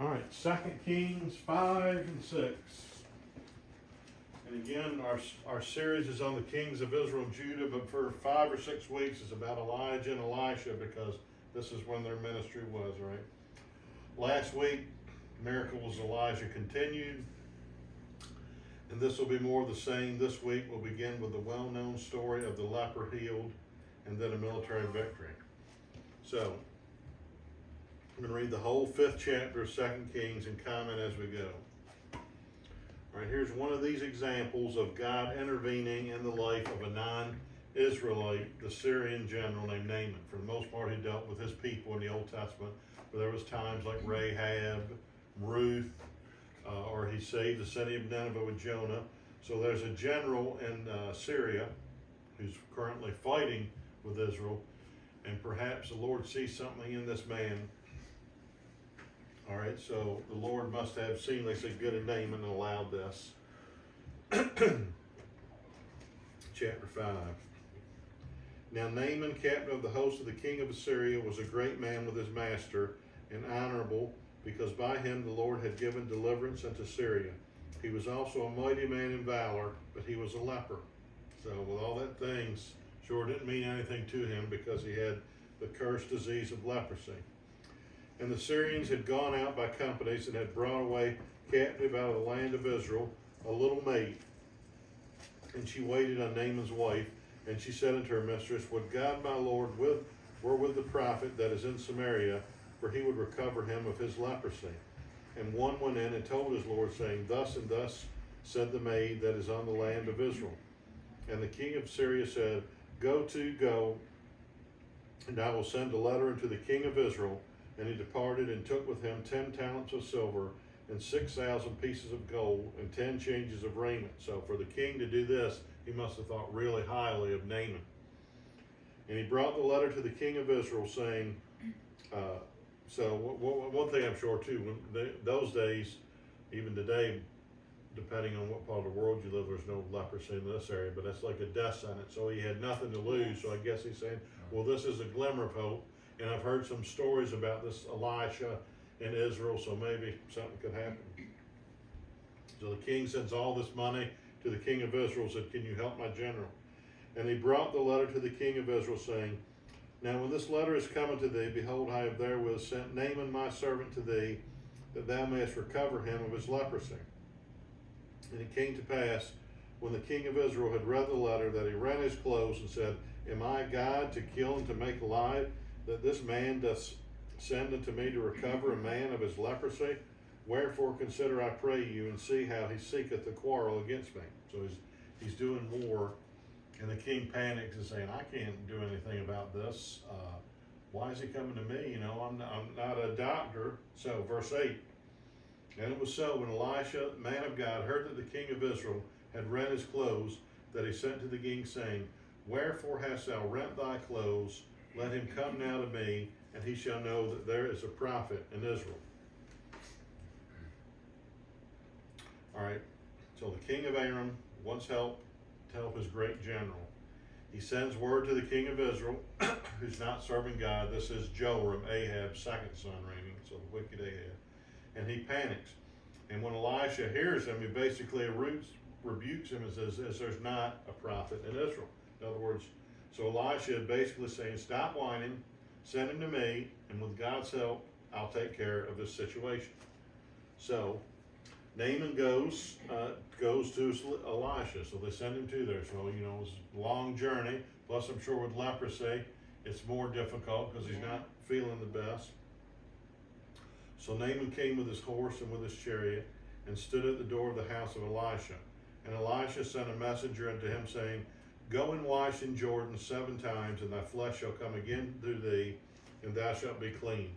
All right, 2 Kings 5 and 6. And again, our series is on the kings of Israel and Judah, but for 5 or 6 weeks it's about Elijah and Elisha because this is when their ministry was, right? Last week, miracles Elijah continued, and this will be more of the same. This week we'll begin with the well-known story of the leper healed and then a military victory. So, I'm going to read the whole 5th chapter of 2 Kings and comment as we go. All right, here's one of these examples of God intervening in the life of a non-Israelite, the Syrian general named Naaman. For the most part, he dealt with his people in the Old Testament, but there was times like Rahab, Ruth, or he saved the city of Nineveh with Jonah. So there's a general in Syria who's currently fighting with Israel, and perhaps the Lord sees something in this man. All right, so the Lord must have seen, they said, good in Naaman and allowed this. Chapter 5. Now Naaman, captain of the host of the king of Assyria, was a great man with his master, and honorable, because by him the Lord had given deliverance unto Syria. He was also a mighty man in valor, but he was a leper. So with all that things, sure didn't mean anything to him because he had the cursed disease of leprosy. And the Syrians had gone out by companies and had brought away captive out of the land of Israel a little maid. And she waited on Naaman's wife, and she said unto her mistress, Would God my Lord were with the prophet that is in Samaria, for he would recover him of his leprosy. And one went in and told his Lord, saying, Thus and thus said the maid that is on the land of Israel. And the king of Syria said, Go, and I will send a letter unto the king of Israel. And he departed and took with him 10 talents of silver and 6,000 pieces of gold and 10 changes of raiment. So for the king to do this, he must have thought really highly of Naaman. And he brought the letter to the king of Israel, saying, one thing I'm sure too, those days, even today, depending on what part of the world you live, there's no leprosy in this area, but that's like a death sentence. So he had nothing to lose. So I guess he's saying, well, this is a glimmer of hope. And I've heard some stories about this Elisha in Israel, so maybe something could happen. So the king sends all this money to the king of Israel, said, Can you help my general? And he brought the letter to the king of Israel, saying, Now when this letter is coming to thee, behold, I have therewith sent Naaman my servant to thee, that thou mayest recover him of his leprosy. And it came to pass, when the king of Israel had read the letter, that he rent his clothes and said, Am I God to kill and to make alive, that this man doth send unto me to recover a man of his leprosy? Wherefore consider, I pray you, and see how he seeketh a quarrel against me. So he's doing war, and the king panics and saying, I can't do anything about this. Why is he coming to me? You know, I'm not a doctor. So verse 8, And it was so, when Elisha, man of God, heard that the king of Israel had rent his clothes, that he sent to the king, saying, Wherefore hast thou rent thy clothes? Let him come now to me, and he shall know that there is a prophet in Israel. All right, so the king of Aram wants help to help his great general. He sends word to the king of Israel, who's not serving God. This is Joram, Ahab's second son reigning, so the wicked Ahab. And he panics. And when Elisha hears him, he basically rebukes him and says, There's not a prophet in Israel. In other words, so Elisha is basically saying, Stop whining, send him to me, and with God's help, I'll take care of this situation. So Naaman goes to Elisha, so they send him to there. So, you know, it's a long journey, plus I'm sure with leprosy, it's more difficult because he's not feeling the best. So Naaman came with his horse and with his chariot, and stood at the door of the house of Elisha. And Elisha sent a messenger unto him, saying, Go and wash in Jordan 7 times, and thy flesh shall come again to thee, and thou shalt be clean.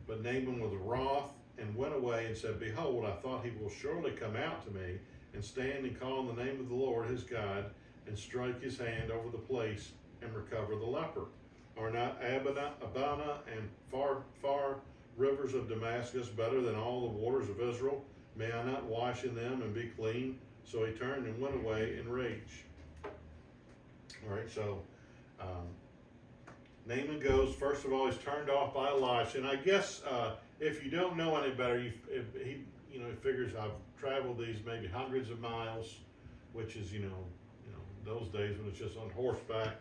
But Naaman was wroth, and went away, and said, Behold, I thought he will surely come out to me, and stand and call on the name of the Lord his God, and strike his hand over the place, and recover the leper. Are not Abana and far rivers of Damascus better than all the waters of Israel? May I not wash in them and be clean? So he turned and went away in rage. All right, so Naaman goes, first of all, he's turned off by Elisha, and I guess if you don't know any better, he figures I've traveled these maybe hundreds of miles, which is those days when it's just on horseback.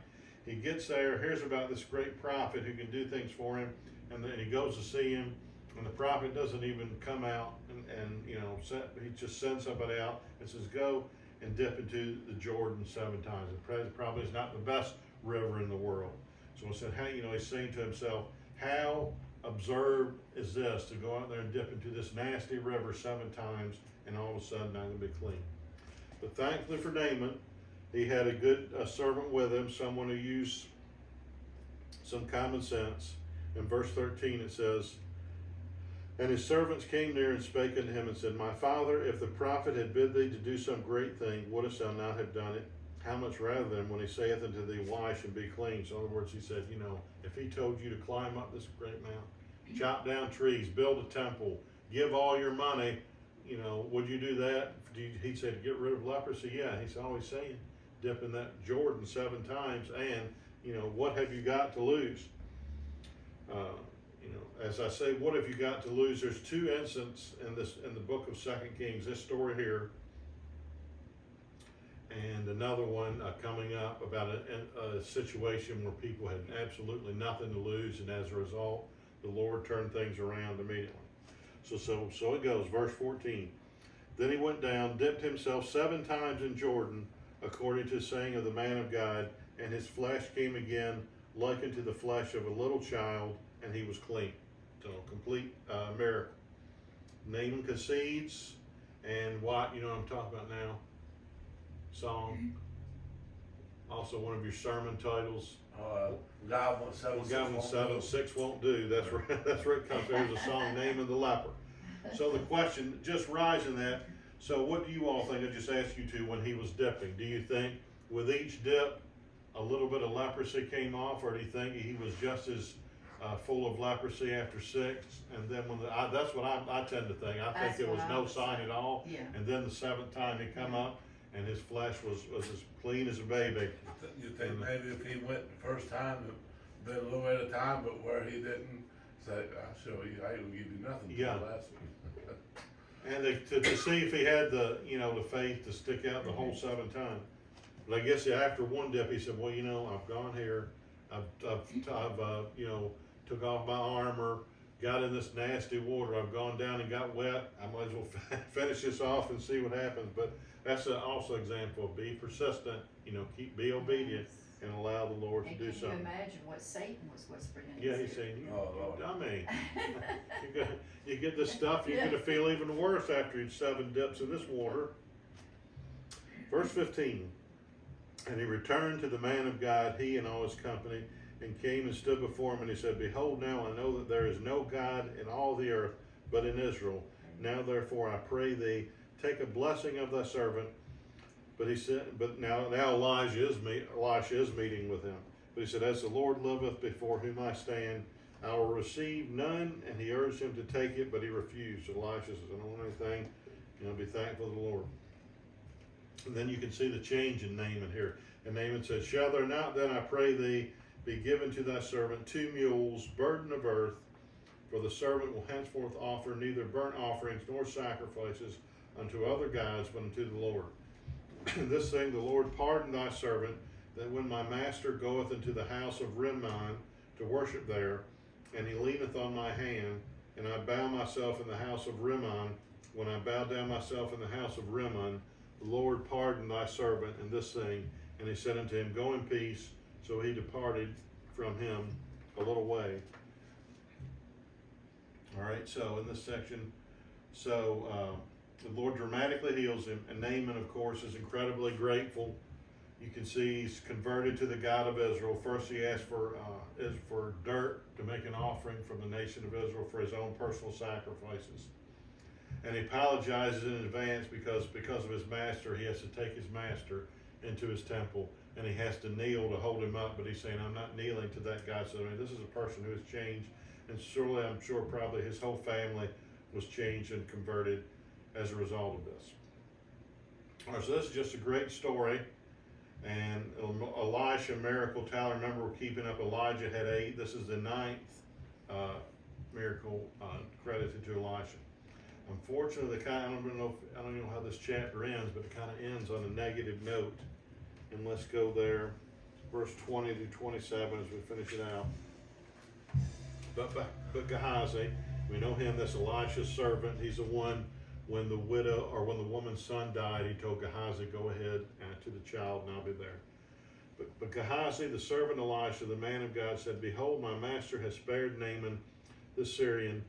He gets there, hears about this great prophet who can do things for him, and then he goes to see him, and the prophet doesn't even come out, and he just sends somebody out and says, go and dip into the Jordan 7 times. It probably is not the best river in the world. So he said, hey, he's saying to himself, how absurd is this to go out there and dip into this nasty river 7 times, and all of a sudden I'm going to be clean. But thankfully for Naaman, he had a good servant with him, someone who used some common sense. In verse 13 it says, and his servants came near and spake unto him and said, my father, if the prophet had bid thee to do some great thing, wouldest thou not have done it? How much rather than when he saith unto thee, wash and be clean? So in other words, he said, if he told you to climb up this great mountain, chop down trees, build a temple, give all your money, would you do that? He said, to get rid of leprosy? Yeah, he's always saying, dip in that Jordan 7 times, and, what have you got to lose? As I say, what have you got to lose? There's 2 instances in the book of 2 Kings, this story here, and another one coming up about a situation where people had absolutely nothing to lose, and as a result, the Lord turned things around immediately. So it goes, verse 14. Then he went down, dipped himself 7 times in Jordan, according to the saying of the man of God, and his flesh came again like unto the flesh of a little child, and he was clean. So complete miracle. Naaman concedes, and what I'm talking about now? Song. Also one of your sermon titles. God wants 7, God wants 7, 6 won't do. That's where it comes. There's a song, Naaman the leper. So the question, just rising that. So what do you all think? I just asked you to when he was dipping. Do you think with each dip a little bit of leprosy came off, or do you think he was just as full of leprosy after 6, and then that's what I tend to think. I think there was no sign at all, and then the 7th time he come up, and his flesh was as clean as a baby. You think maybe if he went the first time, been a little at a time, but where he didn't say, I'll show you, I will give you nothing for the last one. And to see if he had the faith to stick out the whole 7 times. But I guess after one dip, he said, well, I've gone here, I've took off my armor, got in this nasty water, I've gone down and got wet, I might as well finish this off and see what happens. But that's also an example of be persistent, be obedient, and allow the Lord to do something. Can you imagine what Satan was whispering in Yeah, his he's ear? saying, you dummy. you get this stuff, you're going to feel even worse after 7 dips in this water. Verse 15, and he returned to the man of God, he and all his company, and came and stood before him, and he said, behold, now I know that there is no God in all the earth but in Israel. Now therefore I pray thee, take a blessing of thy servant. But he said, but now Elisha is meeting with him. But he said, as the Lord liveth before whom I stand, I will receive none. And he urged him to take it, but he refused. Elisha says, I don't want anything. Be thankful to the Lord. And then you can see the change in Naaman here. And Naaman said, shall there not then, I pray thee, be given to thy servant 2 mules, burden of earth? For the servant will henceforth offer neither burnt offerings nor sacrifices unto other gods, but unto the Lord. This thing the Lord pardon thy servant, that when my master goeth into the house of Rimmon to worship there, and he leaneth on my hand, and I bow myself in the house of Rimmon, when I bow down myself in the house of Rimmon, the Lord pardon thy servant in this thing. And he said unto him, go in peace. So he departed from him a little way. All right, so in this section, the Lord dramatically heals him, and Naaman, of course, is incredibly grateful. You can see he's converted to the God of Israel. First, he asked for dirt to make an offering from the nation of Israel for his own personal sacrifices. And he apologizes in advance because of his master. He has to take his master into his temple, and he has to kneel to hold him up. But he's saying, I'm not kneeling to that guy. So this is a person who has changed, and surely, I'm sure, probably his whole family was changed and converted as a result of this. All right, so this is just a great story. And Elisha, miracle, Tyler, remember we're keeping up, Elijah had 8. This is the 9th miracle credited to Elisha. Unfortunately, I don't even know how this chapter ends, but it kind of ends on a negative note. And let's go there, verse 20 to 27 as we finish it out. But Gehazi, we know him, that's Elisha's servant. He's the one, when the widow or when the woman's son died, he told Gehazi, go ahead to the child and I'll be there. But Gehazi, the servant Elisha, the man of God, said, behold, my master has spared Naaman the Syrian,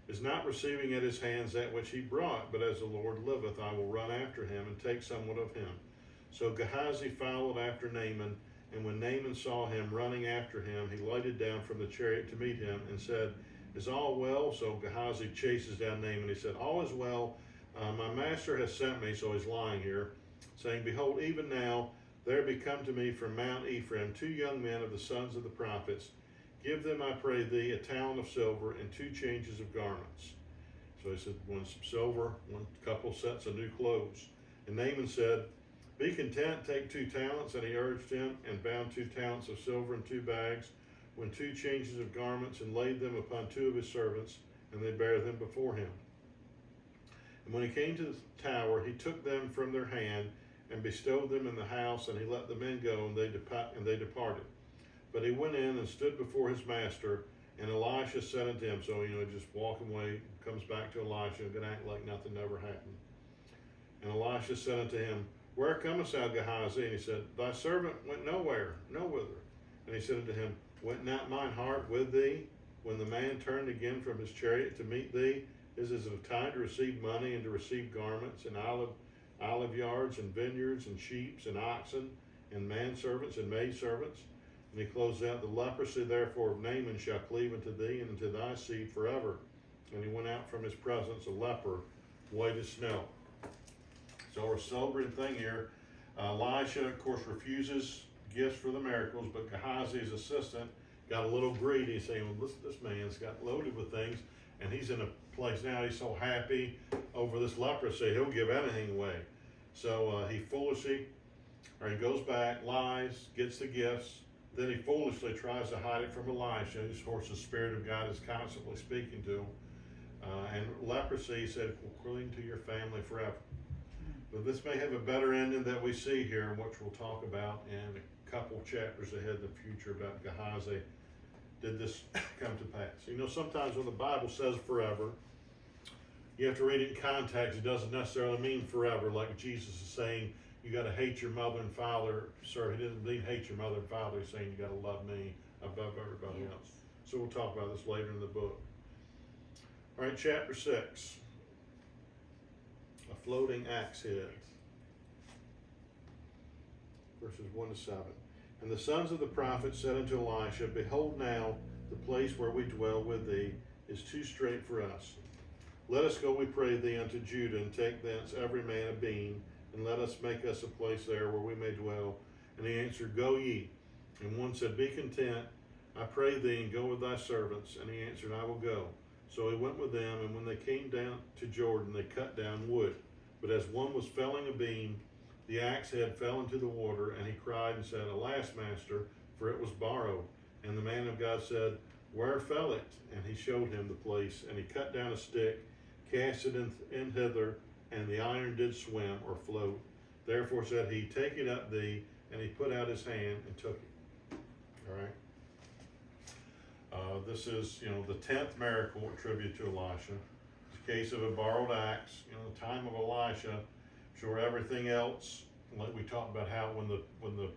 is not receiving at his hands that which he brought, but as the Lord liveth, I will run after him and take somewhat of him. So Gehazi followed after Naaman, and when Naaman saw him running after him, he lighted down from the chariot to meet him and said, is all well? So Gehazi chases down Naaman. He said, all is well. My master has sent me, so he's lying here, saying, behold, even now there be come to me from Mount Ephraim 2 young men of the sons of the prophets. Give them, I pray thee, a talent of silver and 2 changes of garments. So he said, one silver, one couple sets of new clothes. And Naaman said, be content, take 2 talents. And he urged him, and bound 2 talents of silver in 2 bags, when 2 changes of garments, and laid them upon 2 of his servants, and they bare them before him. And when he came to the tower, he took them from their hand, and bestowed them in the house, and he let the men go, and they departed. But he went in and stood before his master, and Elisha said unto him, so, just walking away, comes back to Elisha, and gonna act like nothing ever happened. And Elisha said unto him, where comest thou, Gehazi? And he said, thy servant went nowhere, no whither. And he said unto him, went not mine heart with thee, when the man turned again from his chariot to meet thee? Is it a time to receive money, and to receive garments, and olive yards, and vineyards, and sheep, and oxen, and manservants, and maidservants? And he closed out, the leprosy therefore of Naaman shall cleave unto thee, and unto thy seed forever. And he went out from his presence a leper, white as snow. So a sobering thing here. Elisha, of course, refuses gifts for the miracles, but Gehazi's assistant got a little greedy, saying, well, this man's got loaded with things, and he's in a place now, he's so happy over this leprosy, he'll give anything away. So he goes back, lies, gets the gifts, then he foolishly tries to hide it from Elisha, whose of course the Spirit of God is constantly speaking to him. And leprosy, he said, will cling to your family forever. But this may have a better ending that we see here, which we'll talk about in a couple chapters ahead in the future about Gehazi. Did this come to pass? Sometimes when the Bible says forever, you have to read it in context. It doesn't necessarily mean forever, like Jesus is saying, you got to hate your mother and father. Sir, he doesn't mean hate your mother and father. He's saying you got to love me above everybody else. So we'll talk about this later in the book. All right, chapter 6. A floating axe head. Verses 1 to 7. And the sons of the prophets said unto Elisha, behold now, the place where we dwell with thee is too strait for us. Let us go, we pray thee, unto Judah, and take thence every man a beam, and let us make us a place there where we may dwell. And he answered, go ye. And one said, be content, I pray thee, and go with thy servants. And he answered, I will go. So he went with them, and when they came down to Jordan, they cut down wood. But as one was felling a beam, the axe head fell into the water, and he cried and said, alas, master, for it was borrowed. And the man of God said, where fell it? And he showed him the place, and he cut down a stick, cast it in hither, and the iron did swim or float. Therefore said he, take it up thee, and he put out his hand and took it. All right. This is, the 10th miracle attributed to Elisha. It's a case of a borrowed axe. The time of Elisha, sure everything else, like we talked about how when the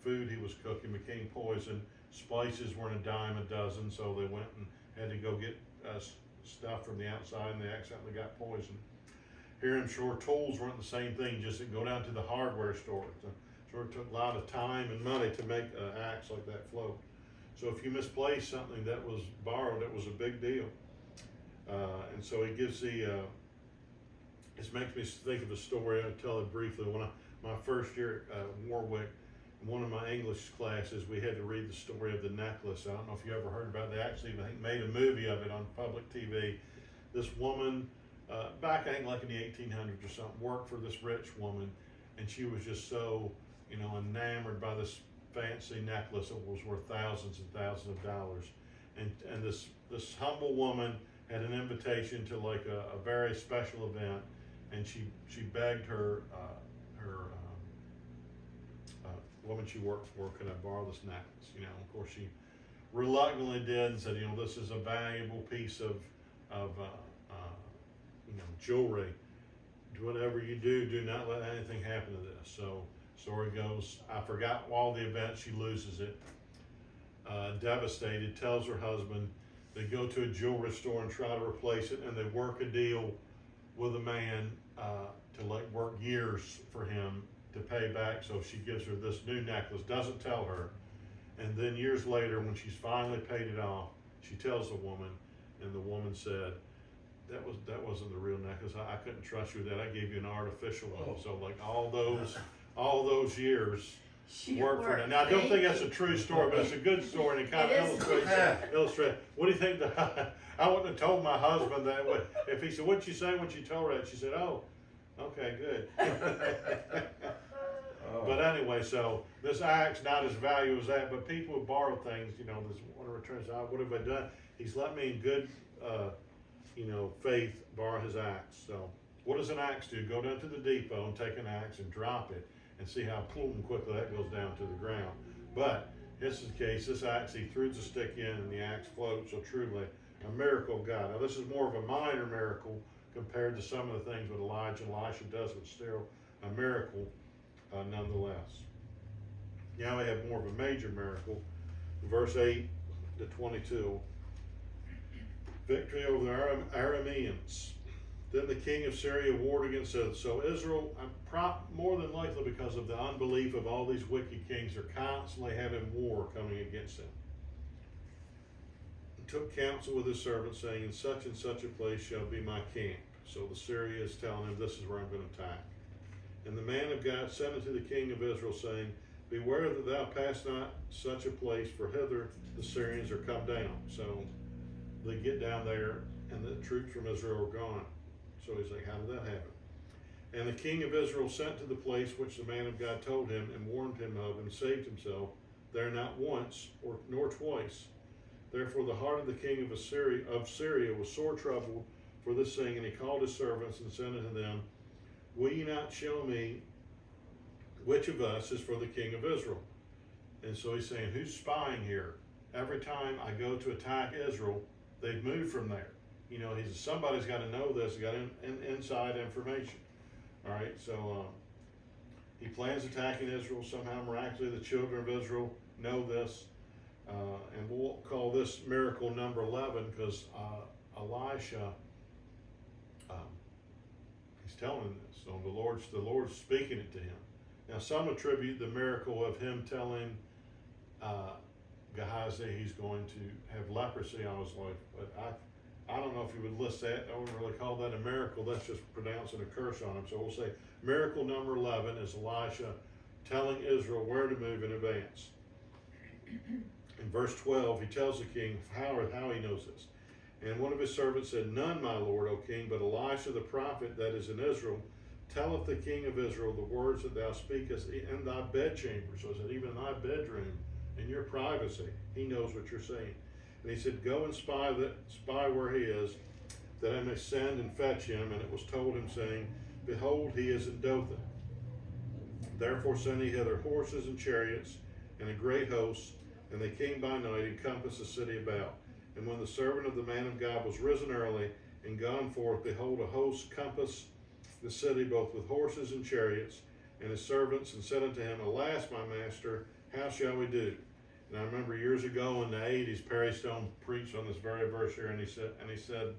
food he was cooking became poison, spices weren't a dime a dozen, so they went and had to go get stuff from the outside, and they accidentally got poisoned. Here I'm sure tools weren't the same thing, just go down to the hardware store. Sure it took a lot of time and money to make an axe like that float. So if you misplaced something that was borrowed, it was a big deal. And so he gives this makes me think of a story. I'll tell it briefly. When my first year at Warwick, in one of my English classes, we had to read the story of the necklace. I don't know if you ever heard about it. They actually, I think, made a movie of it on public TV. This woman, back I think like in the 1800s or something, worked for this rich woman, and she was just so you know, enamored by this fancy necklace that was worth thousands and thousands of dollars. And this humble woman had an invitation to like a very special event, and she begged her woman she worked for, could I borrow this necklace? You know, of course she reluctantly did and said, you know, this is a valuable piece of you know, jewelry. Do whatever you do not let anything happen to this. So story goes, I forgot all the event, she loses it. Devastated, tells her husband, they go to a jewelry store and try to replace it, and they work a deal with a man to like work years for him to pay back. So she gives her this new necklace, doesn't tell her, and then years later when she's finally paid it off, she tells the woman, and the woman said, that wasn't the real necklace. I couldn't trust you with that. I gave you an artificial one. So like all those years She worked for that. Now I don't think that's a true story, but it's a good story, and it kind It of is. illustrates. What do you think? I wouldn't have told my husband that. If he said, "What'd you say when she told her that?" She said, "Oh, okay, good." But anyway, so this act's not as valuable as that. But people who borrow things, you know, this one returns out. What have I done? He's let me in good, you know, faith borrow his axe. So what does an axe do? Go down to the depot and take an axe and drop it, and see how quickly that goes down to the ground. But this is the case. This axe, he threw the stick in, and the axe floats. So truly, a miracle of God. Now this is more of a minor miracle compared to some of the things that Elijah and Elisha does, but still a miracle nonetheless. Now we have more of a major miracle. Verse 8 to 22. Victory over the Arameans. Then the king of Syria warred against Israel. So Israel, more than likely because of the unbelief of all these wicked kings, are constantly having war coming against them. He took counsel with his servants, saying, in such and such a place shall be my camp. So the Syria is telling him, this is where I'm going to attack. And the man of God sent unto the king of Israel, saying, beware that thou pass not such a place, for hither the Syrians are come down. So they get down there, and the troops from Israel are gone. So he's like, how did that happen? And the king of Israel sent to the place which the man of God told him, and warned him of, and saved himself there not once nor twice. Therefore the heart of the king of Syria was sore troubled for this thing, and he called his servants and said unto them, will ye not show me which of us is for the king of Israel? And so he's saying, who's spying here? Every time I go to attack Israel, they've moved from there. You know, he says, somebody's got to know this, got inside information. All right, so he plans attacking Israel. Somehow, miraculously, the children of Israel know this. And we'll call this miracle number 11 because Elisha, he's telling him this. So the Lord's speaking it to him. Now, some attribute the miracle of him telling Gehazi he's going to have leprosy on his life, but I don't know if you would list that. I wouldn't really call that a miracle. That's just pronouncing a curse on him. So we'll say miracle number 11 is Elisha telling Israel where to move in advance. In verse 12, he tells the king how he knows this. And one of his servants said, none, my lord, O king, but Elisha the prophet that is in Israel telleth the king of Israel the words that thou speakest in thy bedchamber. So it said, even in thy bedroom, in your privacy, he knows what you're saying. And he said, go and spy where he is, that I may send and fetch him. And it was told him, saying, behold, he is in Dothan. Therefore send he hither horses and chariots and a great host. And they came by night and compassed the city about. And when the servant of the man of God was risen early and gone forth, behold, a host compassed the city both with horses and chariots. And his servants and said unto him, alas, my master, how shall we do? And I remember years ago in the 80s, Perry Stone preached on this very verse here, and he said,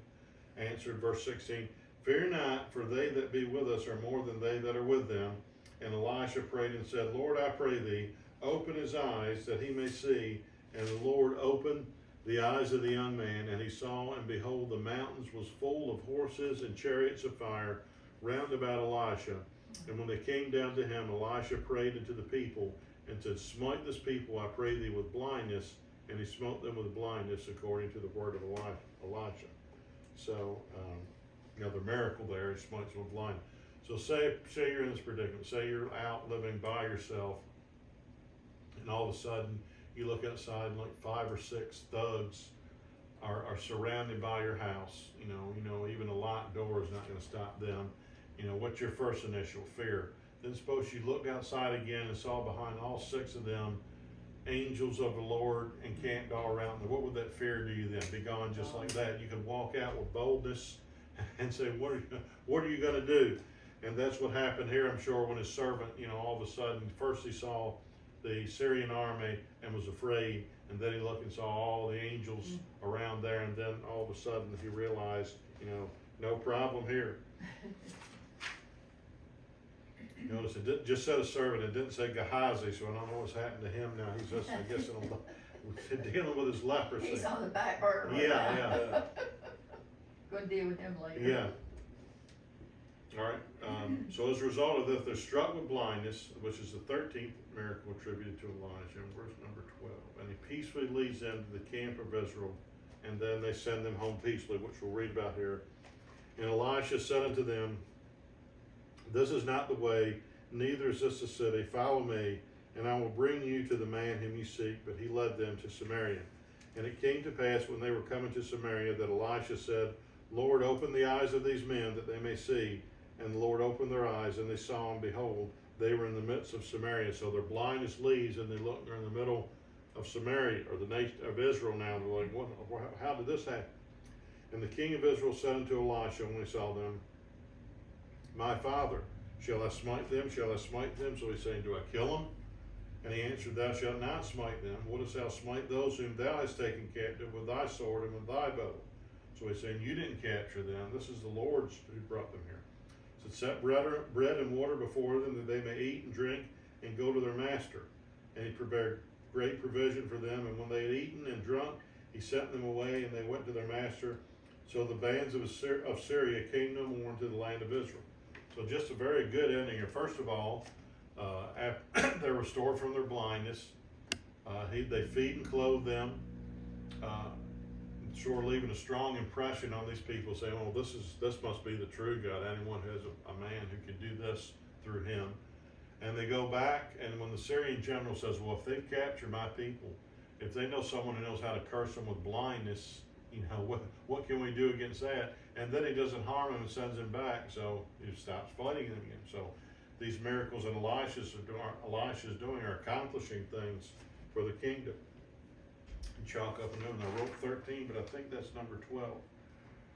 answered verse 16, fear not, for they that be with us are more than they that are with them. And Elisha prayed and said, Lord, I pray thee, open his eyes that he may see. And the Lord opened the eyes of the young man, and he saw, and behold, the mountains was full of horses and chariots of fire round about Elisha. And when they came down to him, Elisha prayed unto the people, and said, smite this people, I pray thee, with blindness. And he smote them with blindness according to the word of Elisha. So, the miracle there, he smites them with blindness. So say you're in this predicament, say you're out living by yourself, and all of a sudden you look outside and like 5 or 6 thugs are surrounded by your house. You know, even a locked door is not gonna stop them. You know, what's your first initial fear? Then suppose you looked outside again and saw behind all 6 of them angels of the Lord encamped all around them. What would that fear do you then? Be gone just like that. You could walk out with boldness and say, what are you gonna do? And that's what happened here, I'm sure, when his servant, you know, all of a sudden, first he saw the Syrian army and was afraid, and then he looked and saw all the angels around there, and then all of a sudden he realized, you know, no problem here. Notice it just said a servant, it didn't say Gehazi, so I don't know what's happened to him now. He's just, I guess, dealing with his leprosy. He's on the back burner. Yeah. Gonna deal with him later. Yeah. All right. So as a result of this, they're struck with blindness, which is the 13th miracle attributed to Elijah, in verse number 12. And he peacefully leads them to the camp of Israel, and then they send them home peacefully, which we'll read about here. And Elisha said unto them, this is not the way, neither is this the city. Follow me, and I will bring you to the man whom you seek. But he led them to Samaria. And it came to pass, when they were coming to Samaria, that Elisha said, Lord, open the eyes of these men, that they may see. And the Lord opened their eyes, and they saw, and behold, they were in the midst of Samaria. So their blindness leaves, and they look, they're in the middle of Samaria, or the nation of Israel now. They're like, how did this happen? And the king of Israel said unto Elisha, when he saw them, my father, shall I smite them? Shall I smite them? So he's saying, do I kill them? And he answered, thou shalt not smite them. Wouldst thou smite those whom thou hast taken captive with thy sword and with thy bow? So he's saying, you didn't capture them. This is the Lord's who brought them here. So set bread and water before them, that they may eat and drink and go to their master. And he prepared great provision for them. And when they had eaten and drunk, he sent them away, and they went to their master. So the bands of Syria came no more into the land of Israel. So just a very good ending here. First of all, they're restored from their blindness. They feed and clothe them. Sure, leaving a strong impression on these people, saying, "Oh, this must be the true God. Anyone who has a man who can do this through him." And they go back, and when the Syrian general says, "Well, if they've captured my people, if they know someone who knows how to curse them with blindness, you know, what can we do against that?" And then he doesn't harm them and sends them back, so he stops fighting them again. So these miracles that Elisha's doing are accomplishing things for the kingdom. And chalk up and down. I wrote 13, but I think that's number 12.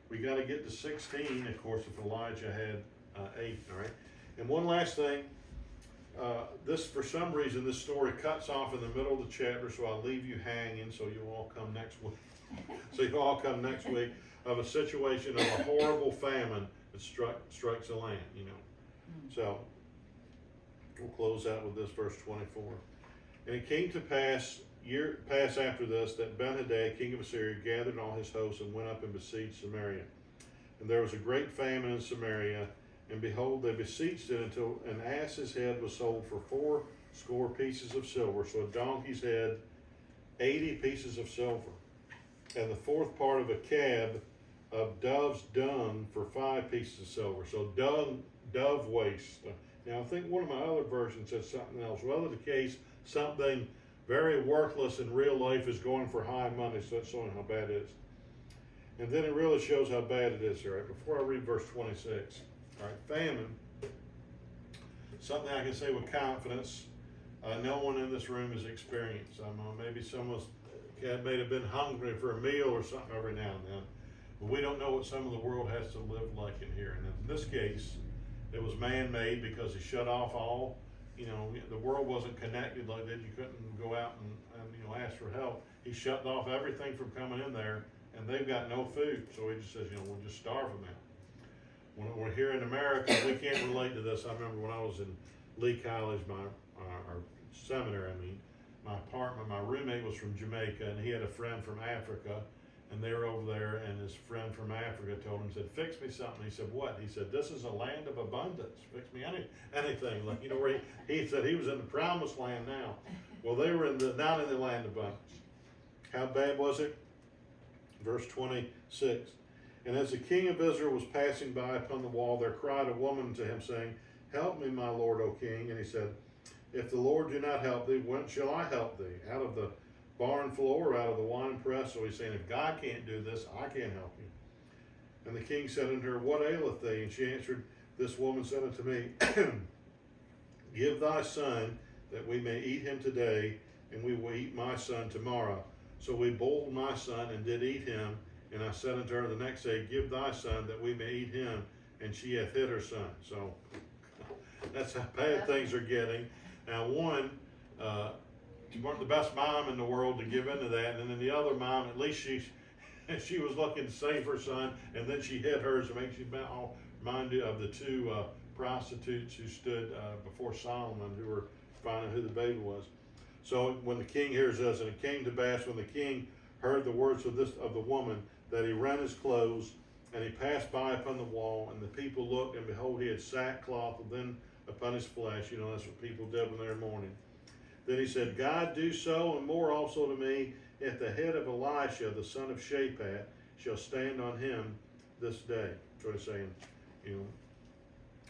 We got to get to 16, of course, if Elijah had 8. All right. And one last thing. For some reason, this story cuts off in the middle of the chapter, so I'll leave you hanging. So you'll all come next week. Of a situation of a horrible famine that strikes the land, you know. So we'll close out with this, verse 24. And it came to pass after this, that Ben-Hadad, king of Assyria, gathered all his hosts and went up and besieged Samaria. And there was a great famine in Samaria, and behold, they besieged it until an ass's head was sold for 80 pieces of silver. So a donkey's head, 80 pieces of silver. And the 4th part of a cab of dove's dung for 5 pieces of silver. So dove waste. Now I think one of my other versions said something else. Whether the case, something very worthless in real life is going for high money, so that's showing how bad it is. And then it really shows how bad it is here. Right? Before I read verse 26, all right, famine, something I can say with confidence, no one in this room has experienced. Maybe someone may have been hungry for a meal or something every now and then, but we don't know what some of the world has to live like in here. And in this case, it was man-made because he shut off all, you know, the world wasn't connected like that. You couldn't go out and you know, ask for help. He shut off everything from coming in there, and they've got no food. So he just says, you know, we'll just starve them out. When we're here in America, we can't relate to this. I remember when I was in Lee College, our seminary, my roommate was from Jamaica, and he had a friend from Africa, and they were over there, and his friend from Africa told him, said, "Fix me something." He said, "What?" He said, "This is a land of abundance. Fix me anything." Like, you know, where he said he was in the promised land now. Well, they were not in the land of abundance. How bad was it? Verse 26. And as the king of Israel was passing by upon the wall, there cried a woman to him, saying, Help me, my lord, O king. And he said, If the Lord do not help thee, whence shall I help thee? Out of the barn floor, or out of the winepress? So he's saying, if God can't do this, I can't help you. And the king said unto her, What aileth thee? And she answered, This woman said unto me, Give thy son, that we may eat him today, and we will eat my son tomorrow. So we boiled my son, and did eat him. And I said unto her the next day, Give thy son, that we may eat him. And she hath hid her son. So that's how bad things are getting. Now, one, you weren't the best mom in the world to give into that, and then the other mom, at least she was looking to save her son, and then she hid hers. It makes you remind you of the two prostitutes who stood before Solomon, who were finding who the baby was. So when the king hears this, and it came to pass when the king heard the words of the woman, that he rent his clothes, and he passed by upon the wall, and the people looked, and behold, he had sackcloth within upon his flesh. You know, that's what people did when they were mourning. Then he said, God do so, and more also to me, if the head of Elisha, the son of Shaphat, shall stand on him this day. So he's saying, you know,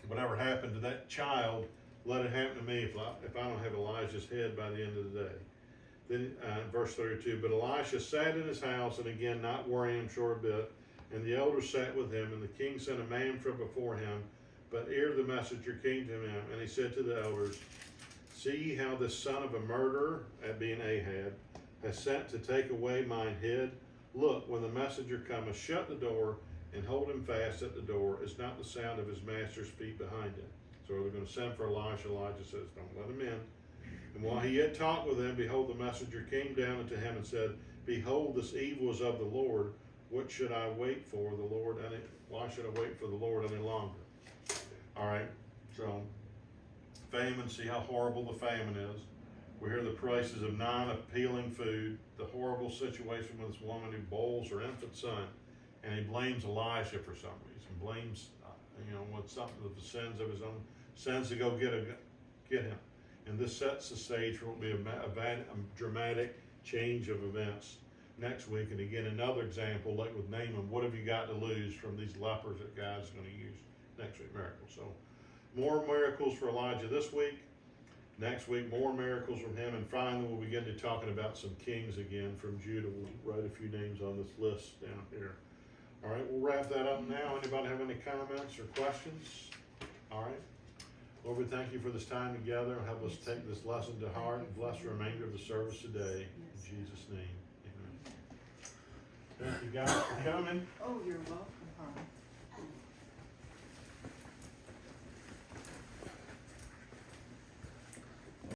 whatever happened to that child, let it happen to me if I don't have Elijah's head by the end of the day. Then verse 32, but Elisha sat in his house, and again not worrying him sure a bit, and the elders sat with him, and the king sent a man from before him, but ere the messenger came to him, and he said to the elders, See ye how this son of a murderer, that being Ahab, has sent to take away mine head? Look, when the messenger cometh, shut the door, and hold him fast at the door, is not the sound of his master's feet behind him. So they're going to send for Elisha. Elijah says, Don't let him in. And while he yet talked with him, behold, the messenger came down unto him and said, Behold, this evil is of the Lord. What should I wait for the Lord? Why should I wait for the Lord any longer? All right, so famine, see how horrible the famine is. We hear the prices of non-appealing food, the horrible situation with this woman who boils her infant son, and he blames Elisha for some reason, blames, with something of the sins of his own sins to go get him. And this sets the stage for what will be a dramatic change of events next week. And again, another example, like with Naaman, what have you got to lose from these lepers that God's going to use next week? Miracles. So more miracles for Elijah this week. Next week, more miracles from him. And finally, we'll begin to talking about some kings again from Judah. We'll write a few names on this list down here. All right, we'll wrap that up now. Anybody have any comments or questions? All right. Lord, we thank you for this time together. Help us take this lesson to heart and bless the remainder of the service today. In Jesus' name, amen. Thank you guys for coming. Oh, you're welcome, honey.